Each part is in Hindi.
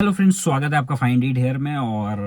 हेलो फ्रेंड्स, स्वागत है आपका फाइंड इट हेयर में। और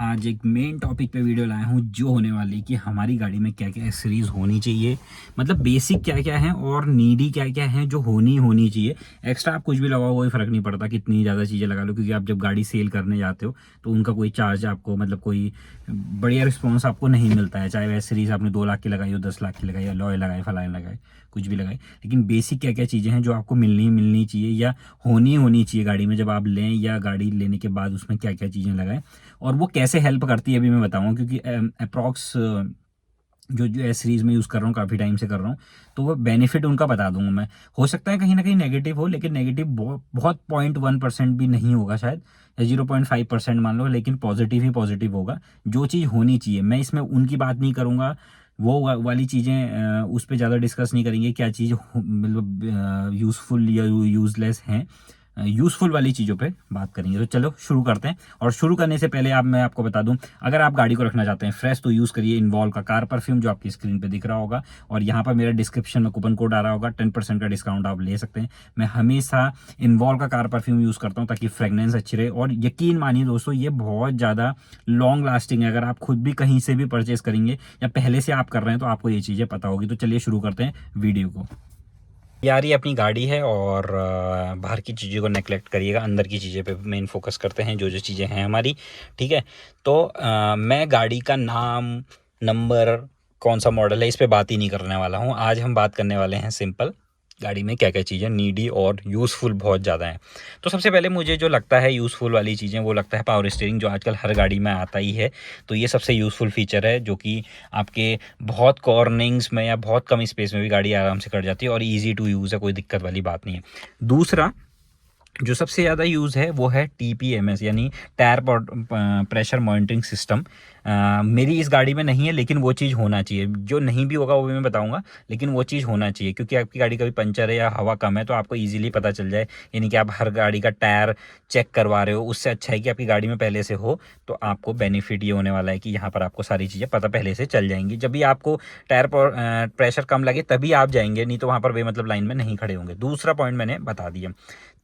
आज एक मेन टॉपिक पे वीडियो लाया हूँ जो होने वाली कि हमारी गाड़ी में क्या क्या एक्सेसरीज होनी चाहिए। मतलब बेसिक क्या क्या है और नीडी क्या क्या है जो होनी चाहिए। एक्स्ट्रा आप कुछ भी लगाओ कोई फ़र्क नहीं पड़ता, कितनी ज़्यादा चीज़ें लगा लो, क्योंकि आप जब गाड़ी सेल करने जाते हो तो उनका कोई चार्ज आपको, मतलब कोई बढ़िया रिस्पॉन्स आपको नहीं मिलता है। चाहे एक्सेसरीज आपने 2 लाख की लगाई हो, 10 लाख की लगाई, अलॉय लगाए, फलाइन लगाए, कुछ भी लगाए, लेकिन बेसिक क्या क्या चीज़ें हैं जो आपको मिलनी चाहिए या होनी चाहिए गाड़ी में जब आप लें, या गाड़ी लेने के बाद उसमें क्या क्या चीज़ें लगाएं और वो कैसे हेल्प करती है अभी मैं बताऊंगा। क्योंकि अप्रॉक्स जो जो एस सीरीज़ में यूज़ कर रहा हूँ, काफ़ी टाइम से कर रहा हूँ, तो वो बेनिफिट उनका बता दूंगा मैं। हो सकता है कहीं ना कहीं नेगेटिव हो, लेकिन नेगेटिव बहुत 0.1% भी नहीं होगा शायद, या 0.5% मान लो, लेकिन पॉजिटिव ही पॉजिटिव होगा। जो चीज़ होनी चाहिए, मैं इसमें उनकी बात नहीं करूँगा, वो वाली चीज़ें उस पर ज़्यादा डिस्कस नहीं करेंगे, क्या चीज़ मतलब यूज़फुल या यूज़लेस हैं। यूज़फुल वाली चीज़ों पे बात करेंगे। तो चलो शुरू करते हैं। और शुरू करने से पहले मैं आपको बता दूं, अगर आप गाड़ी को रखना चाहते हैं फ्रेश तो यूज़ करिए इन्वॉल्व का कार परफ्यूम, जो आपकी स्क्रीन पे दिख रहा होगा। और यहाँ पर मेरा डिस्क्रिप्शन में कूपन कोड आ रहा होगा, 10% का डिस्काउंट आप ले सकते हैं। मैं हमेशा इन्वॉल्व का कार परफ्यूम यूज़ करता हूँ ताकि फ्रेगनेंस अच्छी रहे। और यकीन मानिए दोस्तों, ये बहुत ज़्यादा लॉन्ग लास्टिंग है। अगर आप खुद भी कहीं से भी परचेस करेंगे या पहले से आप कर रहे हैं तो आपको ये चीज़ें पता होगी। तो चलिए शुरू करते हैं वीडियो को। यार ये अपनी गाड़ी है और बाहर की चीज़ों को नेगलेक्ट करिएगा, अंदर की चीज़ें पे मेन फोकस करते हैं, जो जो चीज़ें हैं हमारी। ठीक है, तो मैं गाड़ी का नाम, नंबर, कौन सा मॉडल है, इस पे बात ही नहीं करने वाला हूँ। आज हम बात करने वाले हैं सिंपल, गाड़ी में क्या क्या चीज़ें नीडी और यूज़फुल बहुत ज़्यादा हैं। तो सबसे पहले मुझे जो लगता है यूज़फुल वाली चीज़ें, वो लगता है पावर स्टीयरिंग, जो आजकल हर गाड़ी में आता ही है। तो ये सबसे यूज़फुल फीचर है, जो कि आपके बहुत कॉर्निंग्स में या बहुत कम स्पेस में भी गाड़ी आराम से कट जाती है और ईजी टू यूज़ है, कोई दिक्कत वाली बात नहीं है। दूसरा जो सबसे ज़्यादा यूज़ है वो है TPMS, यानी टायर प्रेशर मॉनिटरिंग सिस्टम। मेरी इस गाड़ी में नहीं है, लेकिन वो चीज़ होना चाहिए। जो नहीं भी होगा वो भी मैं बताऊंगा, लेकिन वो चीज़ होना चाहिए, क्योंकि आपकी गाड़ी कभी पंचर है या हवा कम है तो आपको इजीली पता चल जाए। यानी कि आप हर गाड़ी का टायर चेक करवा रहे हो, उससे अच्छा है कि आपकी गाड़ी में पहले से हो। तो आपको बेनिफिट ये होने वाला है कि यहाँ पर आपको सारी चीज़ें पता पहले से चल जाएंगी। जब भी आपको टायर प्रेशर कम लगे तभी आप जाएंगे, नहीं तो वहाँ पर बेमतलब लाइन में नहीं खड़े होंगे। दूसरा पॉइंट मैंने बता दिया।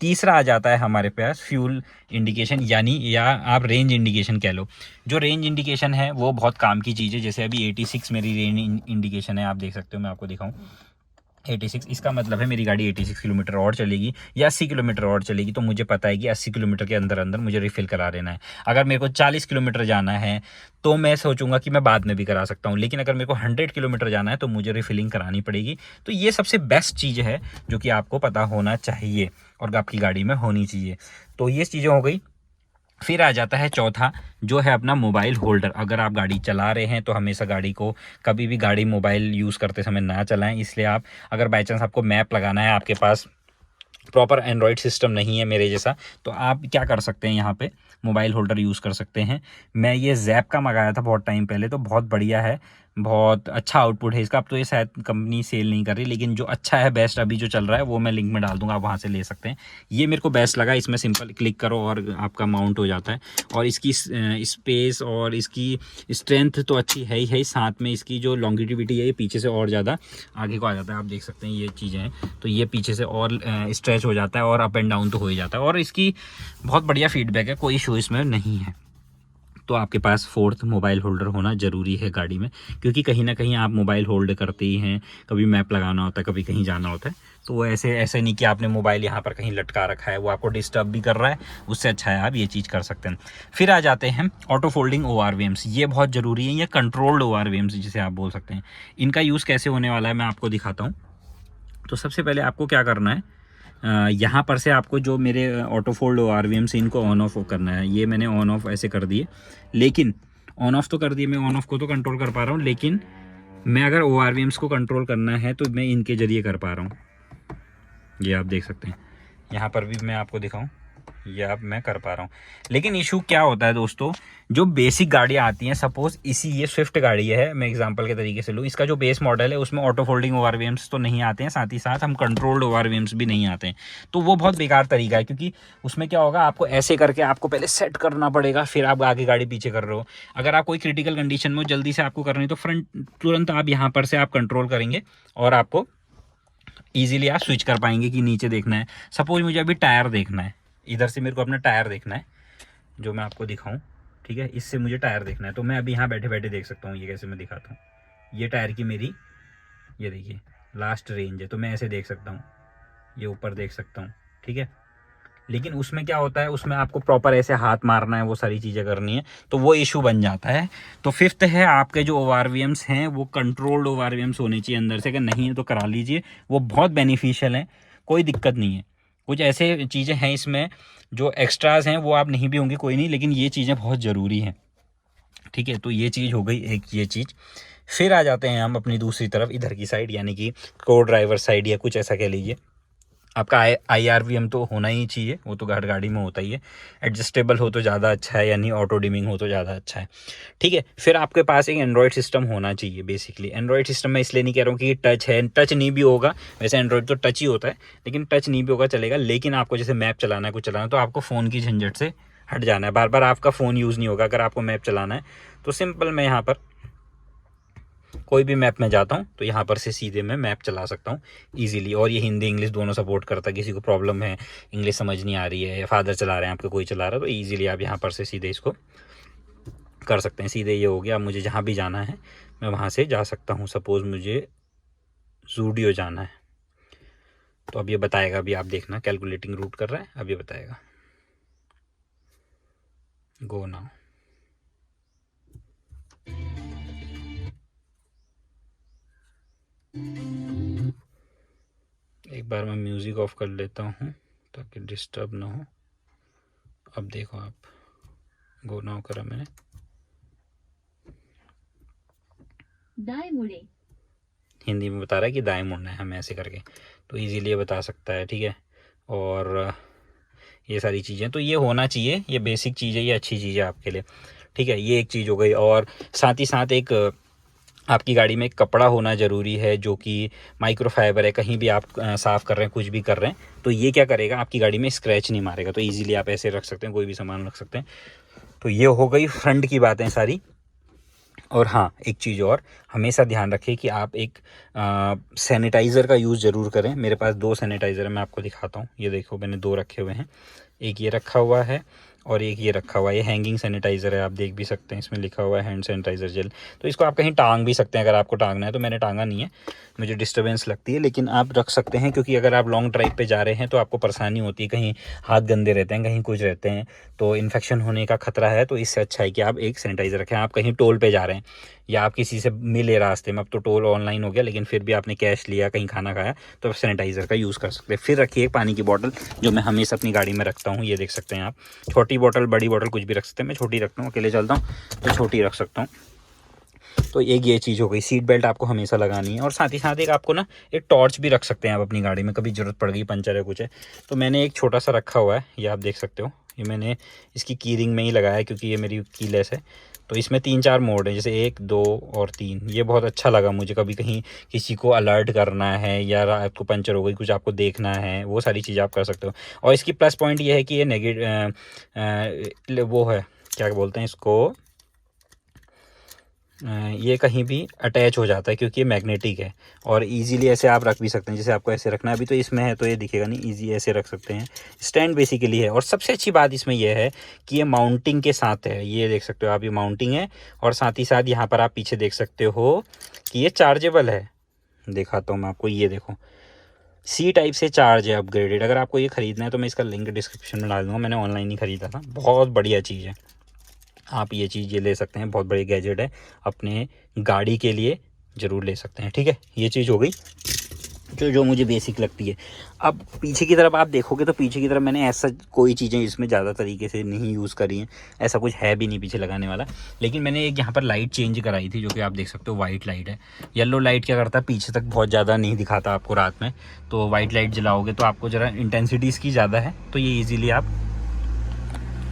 तीसरा आ जाता है हमारे पास फ्यूल इंडिकेशन, यानी या आप रेंज इंडिकेशन कह लो। जो रेंज इंडिकेशन है वो बहुत काम की चीज़ है। जैसे अभी 86 मेरी रेंज इंडिकेशन है, आप देख सकते हो, मैं आपको दिखाऊं। 86, इसका मतलब है मेरी गाड़ी 86 किलोमीटर और चलेगी या 80 किलोमीटर और चलेगी, तो मुझे पता है कि 80 किलोमीटर के अंदर अंदर मुझे रिफ़िल करा लेना है। अगर मेरे को 40 किलोमीटर जाना है तो मैं सोचूंगा कि मैं बाद में भी करा सकता हूँ, लेकिन अगर मेरे को 100 किलोमीटर जाना है तो मुझे रिफिलिंग करानी पड़ेगी। तो ये सबसे बेस्ट चीज़ है जो कि आपको पता होना चाहिए और आपकी गाड़ी में होनी चाहिए। तो ये चीज़ें हो गई। फिर आ जाता है चौथा, जो है अपना मोबाइल होल्डर। अगर आप गाड़ी चला रहे हैं तो हमेशा गाड़ी को, कभी भी गाड़ी मोबाइल यूज़ करते समय ना चलाएं। इसलिए आप, अगर बाई चांस आपको मैप लगाना है, आपके पास प्रॉपर एंड्रॉयड सिस्टम नहीं है मेरे जैसा, तो आप क्या कर सकते हैं, यहाँ पे मोबाइल होल्डर यूज़ कर सकते हैं। मैं ये जैप का मंगाया था बहुत टाइम पहले, तो बहुत बढ़िया है, बहुत अच्छा आउटपुट है इसका। अब तो ये शायद कंपनी सेल नहीं कर रही, लेकिन जो अच्छा है, बेस्ट अभी जो चल रहा है, वो मैं लिंक में डाल दूंगा, आप वहाँ से ले सकते हैं। ये मेरे को बेस्ट लगा। इसमें सिंपल क्लिक करो और आपका माउंट हो जाता है। और इसकी स्पेस और इसकी स्ट्रेंथ तो अच्छी है ही है, साथ में इसकी जो लॉन्गिटिविटी है ये पीछे से और ज़्यादा आगे को आ जाता है। आप देख सकते हैं ये चीज़ें हैं, तो ये पीछे से और स्ट्रेच हो जाता है और अप एंड डाउन तो हो ही जाता है। और इसकी बहुत बढ़िया फीडबैक है, कोई इशू इसमें नहीं है। तो आपके पास फोर्थ मोबाइल होल्डर होना ज़रूरी है गाड़ी में, क्योंकि कहीं ना कहीं आप मोबाइल होल्ड करते ही हैं। कभी मैप लगाना होता है, कभी कहीं जाना होता है, तो वो ऐसे ऐसे नहीं कि आपने मोबाइल यहाँ पर कहीं लटका रखा है, वो आपको डिस्टर्ब भी कर रहा है। उससे अच्छा है आप ये चीज़ कर सकते हैं। फिर आ जाते हैं ऑटो फोल्डिंग ORVMs। ये बहुत ज़रूरी है, ये कंट्रोल्ड ORVMs जिसे आप बोल सकते हैं। इनका यूज़ कैसे होने वाला है मैं आपको दिखाता हूँ। तो सबसे पहले आपको क्या करना है, यहाँ पर से आपको जो मेरे ऑटो फोल्ड ORVM से इनको ऑन ऑफ करना है। ये मैंने ऑन ऑफ ऐसे कर दिए, लेकिन ऑन ऑफ तो कर दिए, मैं ऑन ऑफ को तो कंट्रोल कर पा रहा हूँ, लेकिन मैं अगर ORVMs को कंट्रोल करना है तो मैं इनके ज़रिए कर पा रहा हूँ। ये आप देख सकते हैं, यहाँ पर भी मैं आपको दिखाऊं, ये अब मैं कर पा रहा हूँ। लेकिन इशू क्या होता है दोस्तों, जो बेसिक गाड़ियाँ आती हैं, सपोज ये स्विफ्ट गाड़ी है, मैं एग्जांपल के तरीके से लूँ, इसका जो बेस मॉडल है उसमें ऑटो फोल्डिंग ORVMs तो नहीं आते हैं, साथ ही साथ हम कंट्रोल्ड ORVMs भी नहीं आते हैं। तो वो बहुत बेकार तरीका है, क्योंकि उसमें क्या होगा, आपको ऐसे करके आपको पहले सेट करना पड़ेगा, फिर आप आगे गाड़ी पीछे कर रहे हो। अगर आप कोई क्रिटिकल कंडीशन में जल्दी से आपको करनी, तो फ्रंट तुरंत आप यहाँ पर से आप कंट्रोल करेंगे और आपको ईजिली आप स्विच कर पाएंगे कि नीचे देखना है। सपोज मुझे अभी टायर देखना है, इधर से मेरे को अपना टायर देखना है, जो मैं आपको दिखाऊं, ठीक है, इससे मुझे टायर देखना है। तो मैं अभी यहाँ बैठे बैठे देख सकता हूँ, ये कैसे मैं दिखाता हूँ। ये टायर की मेरी, ये देखिए लास्ट रेंज है, तो मैं ऐसे देख सकता हूँ, ये ऊपर देख सकता हूँ, ठीक है। लेकिन उसमें क्या होता है, उसमें आपको प्रॉपर ऐसे हाथ मारना है, वो सारी चीज़ें करनी है, तो वो इशू बन जाता है। तो फिफ्थ है, आपके जो ORVMs हैं वो कंट्रोल्ड ORVMs होने चाहिए अंदर से, अगर नहीं है तो करा लीजिए, वो बहुत बेनिफिशियल है, कोई दिक्कत नहीं है। कुछ ऐसे चीज़ें हैं इसमें जो एक्स्ट्राज हैं, वो आप नहीं भी होंगी कोई नहीं, लेकिन ये चीज़ें बहुत ज़रूरी हैं, ठीक है। तो ये चीज़ हो गई एक, ये चीज़। फिर आ जाते हैं हम अपनी दूसरी तरफ, इधर की साइड, यानी कि को ड्राइवर साइड या कुछ ऐसा कह लीजिए। आपका IRVM तो होना ही चाहिए, वो तो हर गाड़ी में होता ही है। एडजस्टेबल हो तो ज़्यादा अच्छा है, यानी ऑटो डिमिंग हो तो ज़्यादा अच्छा है, ठीक है। फिर आपके पास एक एंड्रॉयड सिस्टम होना चाहिए। बेसिकली एंड्रॉयड सिस्टम मैं इसलिए नहीं कह रहा हूँ कि टच है, टच नहीं भी होगा, वैसे एंड्रॉयड तो टच ही होता है, लेकिन टच नहीं भी होगा चलेगा। लेकिन आपको जैसे मैप चलाना है, कुछ चलाना है, तो आपको फ़ोन की झंझट से हट जाना है, बार बार आपका फ़ोन यूज़ नहीं होगा। अगर आपको मैप चलाना है तो सिंपल, मैं यहाँ पर कोई भी मैप में जाता हूँ तो यहाँ पर से सीधे मैं मैप चला सकता हूँ ईजिली। और ये हिंदी इंग्लिश दोनों सपोर्ट करता है, किसी को प्रॉब्लम है, इंग्लिश समझ नहीं आ रही है, या फादर चला रहे हैं आपके, कोई चला रहा है, तो ईजिली आप यहाँ पर से सीधे इसको कर सकते हैं। सीधे ये हो गया, अब मुझे जहाँ भी जाना है मैं वहाँ से जा सकता हूँ। सपोज़ मुझे ज़ूडियो जाना है, तो अब ये बताएगा, अभी आप देखना कैलकुलेटिंग रूट कर रहा है, अब ये बताएगा गो नाउ। एक बार मैं म्यूज़िक ऑफ कर लेता हूँ ताकि डिस्टर्ब ना हो। अब देखो आप, गो नाउ करा मैंने, दाएं मुड़े, हिंदी में बता रहा है कि दाएं मुड़ना है हमें, ऐसे करके तो इजीली ये बता सकता है, ठीक है। और ये सारी चीज़ें तो ये होना चाहिए, ये बेसिक चीज़ है, ये अच्छी चीज़ है आपके लिए, ठीक है। ये एक चीज़ हो गई। और साथ ही साथ एक आपकी गाड़ी में एक कपड़ा होना ज़रूरी है, जो कि माइक्रोफाइबर है। कहीं भी आप साफ़ कर रहे हैं, कुछ भी कर रहे हैं, तो ये क्या करेगा, आपकी गाड़ी में स्क्रैच नहीं मारेगा। तो ईजिली आप ऐसे रख सकते हैं, कोई भी सामान रख सकते हैं। तो ये हो गई फ्रंट की बातें सारी। और हाँ, एक चीज़ और, हमेशा ध्यान रखें कि आप एक सैनिटाइज़र का यूज़ ज़रूर करें। मेरे पास 2 सैनिटाइज़र है, मैं आपको दिखाता हूँ। ये देखो मैंने 2 रखे हुए हैं, एक ये रखा हुआ है और एक ये रखा हुआ है। ये हैंगिंग सैनिटाइज़र है, आप देख भी सकते हैं, इसमें लिखा हुआ है हैंड सैनिटाइज़र जेल। तो इसको आप कहीं टांग भी सकते हैं, अगर आपको टांगना है। तो मैंने टांगा नहीं है, मुझे डिस्टर्बेंस लगती है, लेकिन आप रख सकते हैं, क्योंकि अगर आप लॉन्ग ड्राइव पे जा रहे हैं तो आपको परेशानी होती है, कहीं हाथ गंदे रहते हैं, कहीं कुछ रहते हैं, तो इन्फेक्शन होने का खतरा है। तो इससे अच्छा है कि आप एक सैनिटाइज़र रखें। आप कहीं टोल पे जा रहे हैं या आप किसी से मिले रास्ते में, अब तो टोल ऑनलाइन हो गया, लेकिन फिर भी आपने कैश लिया, कहीं खाना खाया, तो आप सैनिटाइज़र का यूज़ कर सकते हैं। फिर रखिए एक पानी की बोतल, जो मैं हमेशा अपनी गाड़ी में रखता हूँ। ये देख सकते हैं आप, छोटी बोतल, बड़ी बोतल कुछ भी रख सकते हैं। मैं छोटी रखता हूँ, अकेले चलता हूँ तो छोटी रख सकता हूँ। तो एक ये चीज़ हो गई। सीट बेल्ट आपको हमेशा लगानी है, और साथ ही साथ एक आपको ना एक टॉर्च भी रख सकते हैं आप अपनी गाड़ी में, कभी ज़रूरत पड़ गई, पंचर है, कुछ है। तो मैंने एक छोटा सा रखा हुआ है, ये आप देख सकते हो। ये मैंने इसकी की रिंग में ही लगाया है, क्योंकि ये मेरी कीलेस है। तो इसमें 3-4 मोड है, जैसे 1, 2 और 3। ये बहुत अच्छा लगा मुझे, कभी कहीं किसी को अलर्ट करना है या रात को पंचर हो गई, कुछ आपको देखना है, वो सारी चीज़ें आप कर सकते हो। और इसकी प्लस पॉइंट ये है कि ये वो है, क्या बोलते हैं इसको, ये कहीं भी अटैच हो जाता है, क्योंकि ये मैग्नेटिक है। और इजीली ऐसे आप रख भी सकते हैं, जैसे आपको ऐसे रखना है। अभी तो इसमें है तो ये दिखेगा नहीं, इजी ऐसे रख सकते हैं। स्टैंड बेसिकली है। और सबसे अच्छी बात इसमें यह है कि ये माउंटिंग के साथ है, ये देख सकते हो आप, ये माउंटिंग है। और साथ ही साथ यहाँ पर आप पीछे देख सकते हो कि ये चार्जेबल है। दिखाता हूँ मैं आपको, ये देखो, सी टाइप से चार्ज है, अपग्रेडेड। अगर आपको ये ख़रीदना है तो मैं इसका लिंक डिस्क्रिप्शन में डाल दूँगा, मैंने ऑनलाइन ही ख़रीदा था। बहुत बढ़िया चीज़ है, आप ये चीज़ ये ले सकते हैं, बहुत बड़ी गैजेट है, अपने गाड़ी के लिए ज़रूर ले सकते हैं, ठीक है। ये चीज़ हो गई जो मुझे बेसिक लगती है। अब पीछे की तरफ आप देखोगे तो पीछे की तरफ मैंने ऐसा कोई चीज़ें इसमें ज़्यादा तरीके से नहीं यूज़ करी हैं, ऐसा कुछ है भी नहीं पीछे लगाने वाला। लेकिन मैंने एक यहाँ पर लाइट चेंज कराई थी, जो कि आप देख सकते हो वाइट लाइट है। येलो लाइट क्या करता है, पीछे तक बहुत ज़्यादा नहीं दिखाता आपको रात में, तो वाइट लाइट जलाओगे तो आपको ज़रा इंटेंसिटी इसकी ज़्यादा है, तो ये ईज़िली आप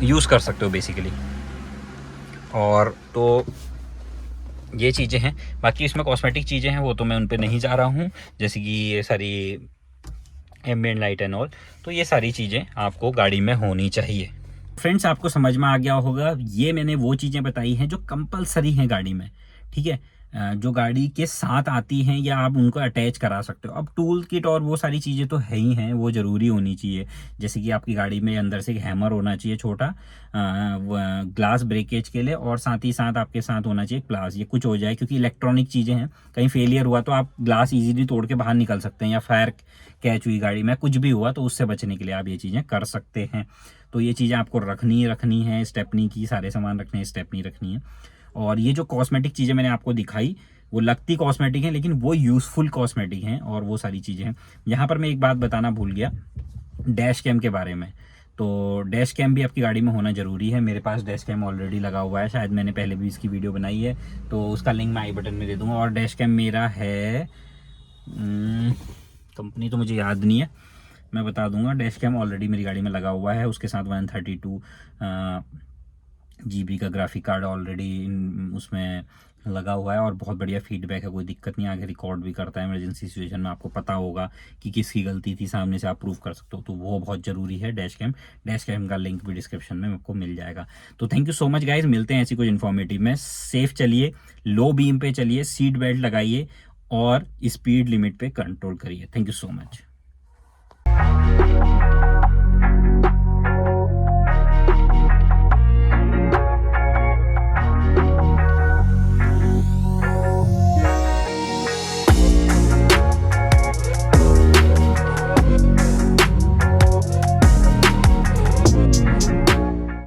यूज़ कर सकते हो बेसिकली। और तो ये चीज़ें हैं। बाकी इसमें कॉस्मेटिक चीज़ें हैं, वो तो मैं उन पे नहीं जा रहा हूँ, जैसे कि ये सारी एम्बिएंट लाइट एंड ऑल। तो ये सारी चीज़ें आपको गाड़ी में होनी चाहिए। फ्रेंड्स, आपको समझ में आ गया होगा, ये मैंने वो चीज़ें बताई हैं जो कंपलसरी हैं गाड़ी में, ठीक है। जो गाड़ी के साथ आती हैं या आप उनको अटैच करा सकते हो। अब टूल किट और वो सारी चीज़ें तो है ही हैं, वो ज़रूरी होनी चाहिए। जैसे कि आपकी गाड़ी में अंदर से एक हैमर होना चाहिए छोटा ग्लास ब्रेकेज के लिए, और साथ ही साथ आपके साथ होना चाहिए ग्लास। ये कुछ हो जाए क्योंकि इलेक्ट्रॉनिक चीज़ें हैं, कहीं फेलियर हुआ तो आप ग्लास इजीली तोड़ के बाहर निकल सकते हैं, या फायर कैच हुई गाड़ी में, कुछ भी हुआ तो उससे बचने के लिए आप ये चीज़ें कर सकते हैं। तो ये चीज़ें आपको रखनी है। स्टेपनी की सारे सामान रखने हैं, स्टेपनी रखनी है। और ये जो कॉस्मेटिक चीज़ें मैंने आपको दिखाई वो लगती कॉस्मेटिक हैं, लेकिन वो यूज़फुल कॉस्मेटिक हैं, और वो सारी चीज़ें हैं। यहाँ पर मैं एक बात बताना भूल गया डैश कैम के बारे में। तो डैश कैम भी आपकी गाड़ी में होना ज़रूरी है। मेरे पास डैश कैम ऑलरेडी लगा हुआ है, शायद मैंने पहले भी इसकी वीडियो बनाई है, तो उसका लिंक मैं आई बटन में दे दूँगा। और डैश कैम मेरा है, कंपनी तो मुझे याद नहीं है, मैं बता दूंगा। डैश कैम ऑलरेडी मेरी गाड़ी में लगा हुआ है, उसके साथ 132 GB का ग्राफिक कार्ड ऑलरेडी उसमें लगा हुआ है, और बहुत बढ़िया फीडबैक है, कोई दिक्कत नहीं, आगे रिकॉर्ड भी करता है इमरजेंसी सिचुएशन में। आपको पता होगा कि किसकी गलती थी, सामने से आप प्रूव कर सकते हो, तो वो बहुत ज़रूरी है डैश कैम। डैश कैम का लिंक भी डिस्क्रिप्शन में आपको मिल जाएगा। तो thank you so much guys, मिलते हैं ऐसी कुछ इन्फॉर्मेटिव में। सेफ चलिए, लो बीम पे चलिए, सीट बेल्ट लगाइए, और स्पीड लिमिट पे कंट्रोल करिए। Thank you so much.